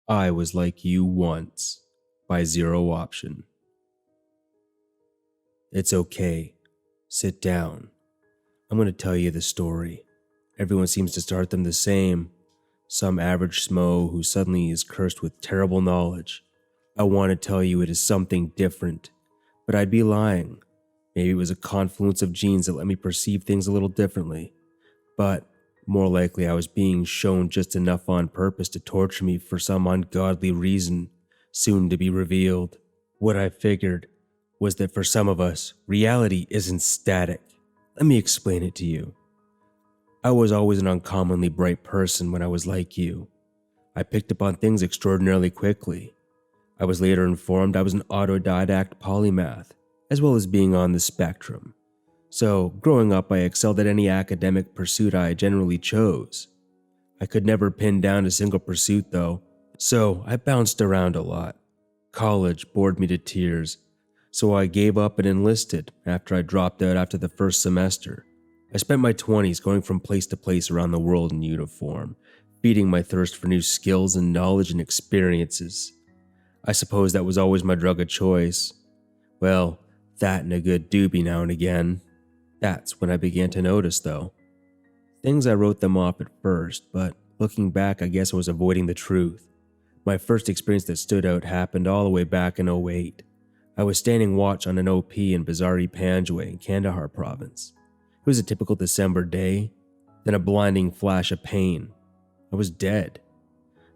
I Was Like You Once by Zero Option. It's okay. Sit down. I'm going to tell you the story. Everyone seems to start them the same. Some average smo who suddenly is cursed with terrible knowledge. I want to tell you it is something different, but I'd be lying. Maybe it was a confluence of genes that let me perceive things a little differently. But more likely I was being shown just enough on purpose to torture me for some ungodly reason, soon to be revealed. What I figured was that for some of us, reality isn't static. Let me explain it to you. I was always an uncommonly bright person when I was like you. I picked up on things extraordinarily quickly. I was later informed I was an autodidact polymath, as well as being on the spectrum. So, growing up, I excelled at any academic pursuit I generally chose. I could never pin down a single pursuit though, so I bounced around a lot. College bored me to tears, so I gave up and enlisted after I dropped out after the first semester. I spent my 20s going from place to place around the world in uniform, feeding my thirst for new skills and knowledge and experiences. I suppose that was always my drug of choice. Well, that and a good doobie now and again. That's when I began to notice, though. Things I wrote them off at first, but looking back, I guess I was avoiding the truth. My first experience that stood out happened all the way back in '08. I was standing watch on an OP in Bazari Panjwai in Kandahar province. It was a typical December day, then a blinding flash of pain. I was dead.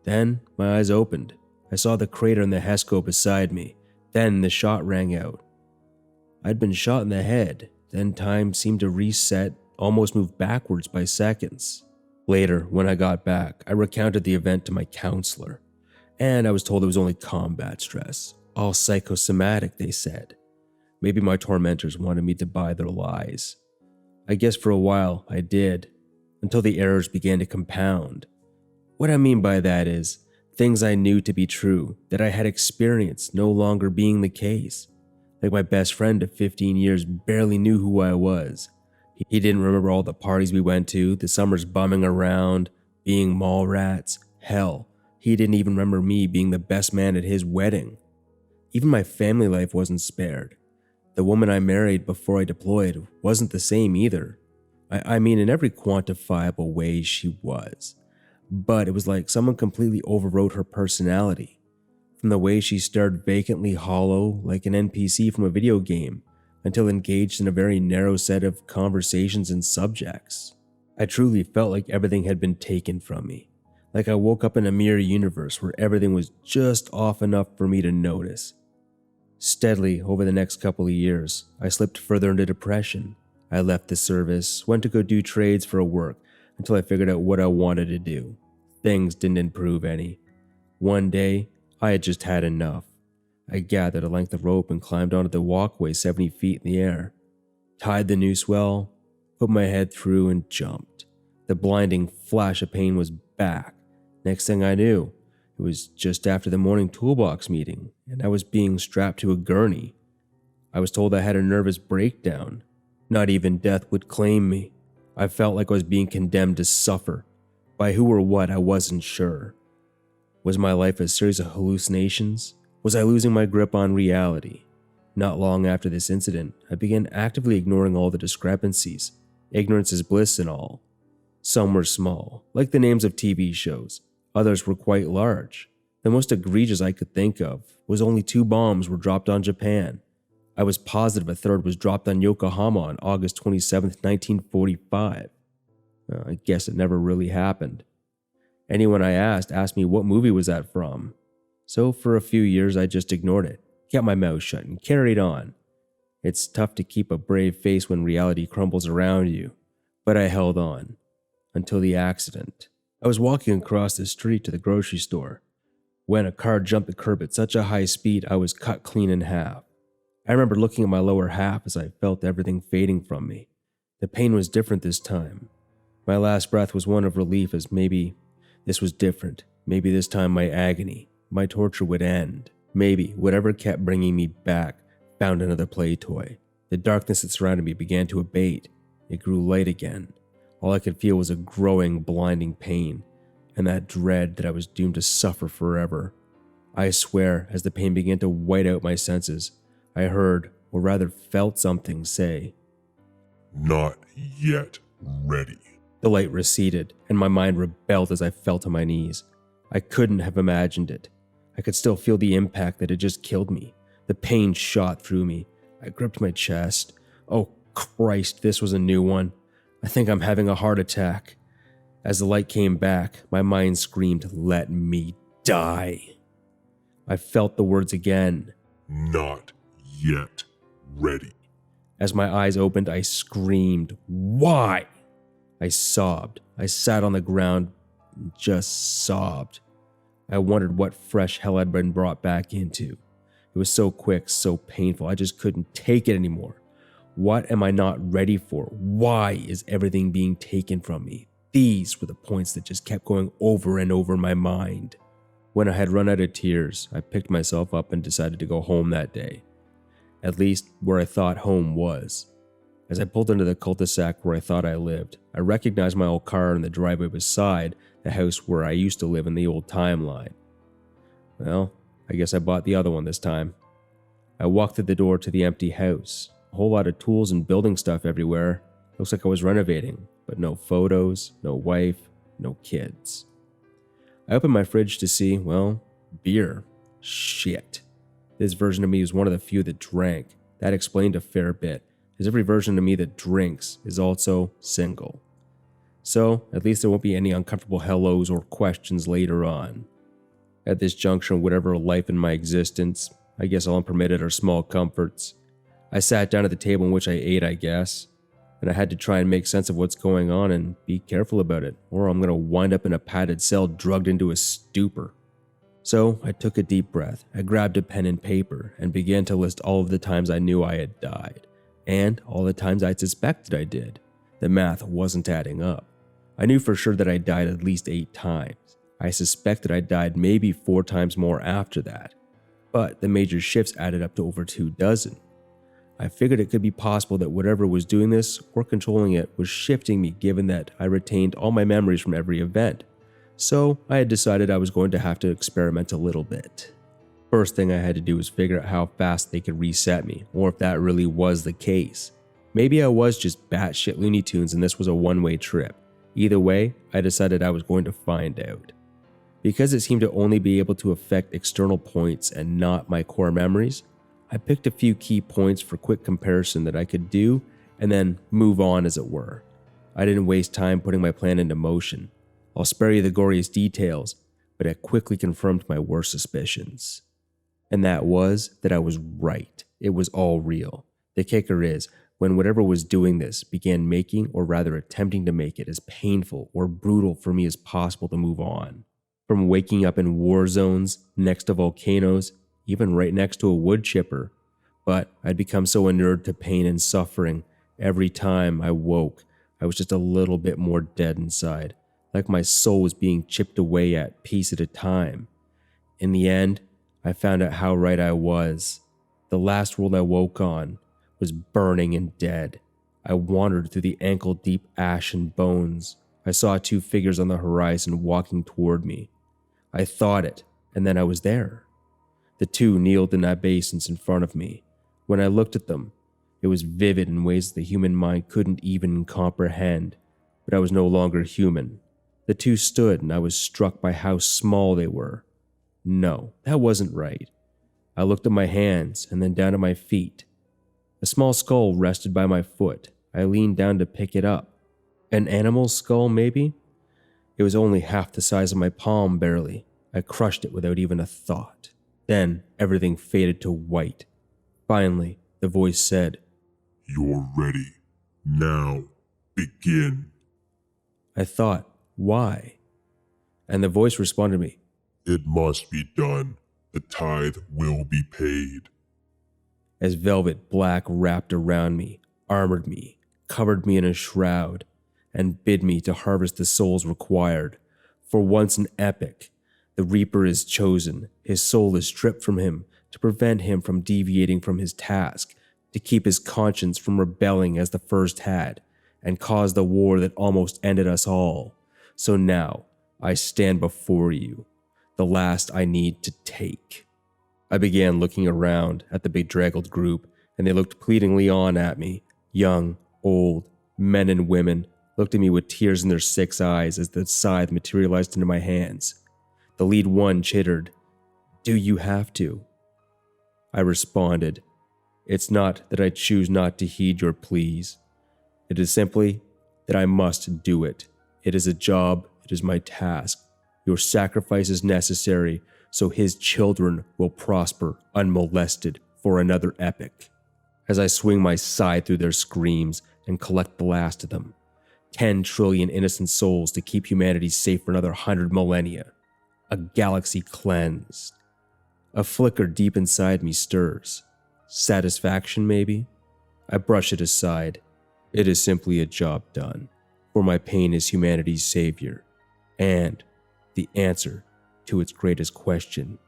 Then my eyes opened. I saw the crater in the HESCO beside me. Then the shot rang out. I'd been shot in the head. Then time seemed to reset, almost move backwards by seconds. Later, when I got back, I recounted the event to my counselor, and I was told it was only combat stress. All psychosomatic, they said. Maybe my tormentors wanted me to buy their lies. I guess for a while I did, until the errors began to compound. What I mean by that is, things I knew to be true, that I had experienced, no longer being the case. Like my best friend of 15 years barely knew who I was. He didn't remember all the parties we went to, the summers bumming around, being mall rats. Hell, he didn't even remember me being the best man at his wedding. Even my family life wasn't spared. The woman I married before I deployed wasn't the same either. I mean, in every quantifiable way she was. But it was like someone completely overwrote her personality. From the way she stared vacantly hollow like an NPC from a video game, until engaged in a very narrow set of conversations and subjects. I truly felt like everything had been taken from me. Like I woke up in a mirror universe where everything was just off enough for me to notice. Steadily, over the next couple of years, I slipped further into depression. I left the service, went to go do trades for work, until I figured out what I wanted to do. Things didn't improve any. One day, I had just had enough. I gathered a length of rope and climbed onto the walkway 70 feet in the air. Tied the noose well, put my head through and jumped. The blinding flash of pain was back. Next thing I knew, it was just after the morning toolbox meeting, and I was being strapped to a gurney. I was told I had a nervous breakdown. Not even death would claim me. I felt like I was being condemned to suffer. By who or what, I wasn't sure. Was my life a series of hallucinations? Was I losing my grip on reality? Not long after this incident, I began actively ignoring all the discrepancies. Ignorance is bliss and all. Some were small, like the names of TV shows. Others were quite large. The most egregious I could think of was only 2 bombs were dropped on Japan. I was positive a third was dropped on Yokohama on August 27, 1945. I guess it never really happened. Anyone I asked me what movie was that from. So for a few years I just ignored it, kept my mouth shut and carried on. It's tough to keep a brave face when reality crumbles around you, but I held on. Until the accident. I was walking across the street to the grocery store when a car jumped the curb at such a high speed I was cut clean in half. I remember looking at my lower half as I felt everything fading from me. The pain was different this time. My last breath was one of relief, as maybe this was different. Maybe this time my agony, my torture would end. Maybe whatever kept bringing me back found another play toy. The darkness that surrounded me began to abate. It grew light again. All I could feel was a growing, blinding pain. and that dread that I was doomed to suffer forever. I swear, as the pain began to white out my senses, I heard, or rather felt something say, "Not yet ready." The light receded, and my mind rebelled as I fell to my knees. I couldn't have imagined it. I could still feel the impact that had just killed me. The pain shot through me. I gripped my chest. Oh Christ, this was a new one. I think I'm having a heart attack. As the light came back, my mind screamed, "Let me die." I felt the words again. "Not yet ready." As my eyes opened, I screamed, "Why?" I sobbed. I sat on the ground and just sobbed. I wondered what fresh hell I'd been brought back into. It was so quick, so painful, I just couldn't take it anymore. What am I not ready for? Why is everything being taken from me? These were the points that just kept going over and over in my mind. When I had run out of tears, I picked myself up and decided to go home that day. At least where I thought home was. As I pulled into the cul-de-sac where I thought I lived, I recognized my old car in the driveway beside the house where I used to live in the old timeline. Well, I guess I bought the other one this time. I walked through the door to the empty house. A whole lot of tools and building stuff everywhere. Looks like I was renovating, but no photos, no wife, no kids. I opened my fridge to see, well, beer. Shit. This version of me was one of the few that drank. That explained a fair bit, as every version of me that drinks is also single. So, at least there won't be any uncomfortable hellos or questions later on. At this juncture, whatever life in my existence, I guess all I'm permitted are small comforts. I sat down at the table in which I ate, I guess, and I had to try and make sense of what's going on and be careful about it, or I'm going to wind up in a padded cell drugged into a stupor. So I took a deep breath, I grabbed a pen and paper, and began to list all of the times I knew I had died, and all the times I suspected I did. The math wasn't adding up. I knew for sure that I died at least 8 times. I suspected I died maybe 4 times more after that, but the major shifts added up to over 24. I figured it could be possible that whatever was doing this or controlling it was shifting me, given that I retained all my memories from every event. So I had decided I was going to have to experiment a little bit. First thing I had to do was figure out how fast they could reset me, or if that really was the case. Maybe I was just batshit Looney Tunes and this was a one-way trip. Either way, I decided I was going to find out. Because it seemed to only be able to affect external points and not my core memories, I picked a few key points for quick comparison that I could do and then move on, as it were. I didn't waste time putting my plan into motion. I'll spare you the goriest details, but it quickly confirmed my worst suspicions. And that was that I was right. It was all real. The kicker is, when whatever was doing this began making, or rather attempting to make it, as painful or brutal for me as possible to move on. From waking up in war zones, next to volcanoes, even right next to a wood chipper. But I'd become so inured to pain and suffering, every time I woke, I was just a little bit more dead inside, like my soul was being chipped away at, piece at a time. In the end, I found out how right I was. The last world I woke on was burning and dead. I wandered through the ankle-deep ash and bones. I saw 2 figures on the horizon walking toward me. I thought it, and then I was there. The 2 kneeled in obeisance in front of me. When I looked at them, it was vivid in ways the human mind couldn't even comprehend, but I was no longer human. The 2 stood, and I was struck by how small they were. No, that wasn't right. I looked at my hands, and then down at my feet. A small skull rested by my foot. I leaned down to pick it up. An animal's skull, maybe? It was only half the size of my palm, barely. I crushed it without even a thought. Then everything faded to white. Finally, the voice said, "You're ready. Now, begin." I thought, why? And the voice responded to me, "It must be done. The tithe will be paid." as velvet black wrapped around me, armored me, covered me in a shroud, and bid me to harvest the souls required. For once an epic, the Reaper is chosen, his soul is stripped from him to prevent him from deviating from his task, to keep his conscience from rebelling as the first had, and cause the war that almost ended us all. So now, I stand before you, the last I need to take. I began looking around at the bedraggled group, and they looked pleadingly on at me. Young, old, men and women looked at me with tears in their 6 eyes as the scythe materialized into my hands. The lead one chittered, "Do you have to?" I responded, "It's not that I choose not to heed your pleas. It is simply that I must do it. It is a job, it is my task. Your sacrifice is necessary, so his children will prosper unmolested for another epoch." As I swing my scythe through their screams and collect the last of them, 10 trillion innocent souls to keep humanity safe for another 100 millennia. A galaxy cleansed. A flicker deep inside me stirs. Satisfaction, maybe? I brush it aside. It is simply a job done, for my pain is humanity's savior, and the answer to its greatest question: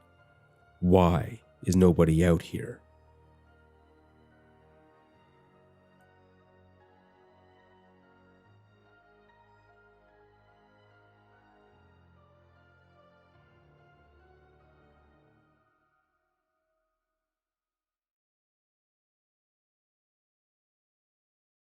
why is nobody out here?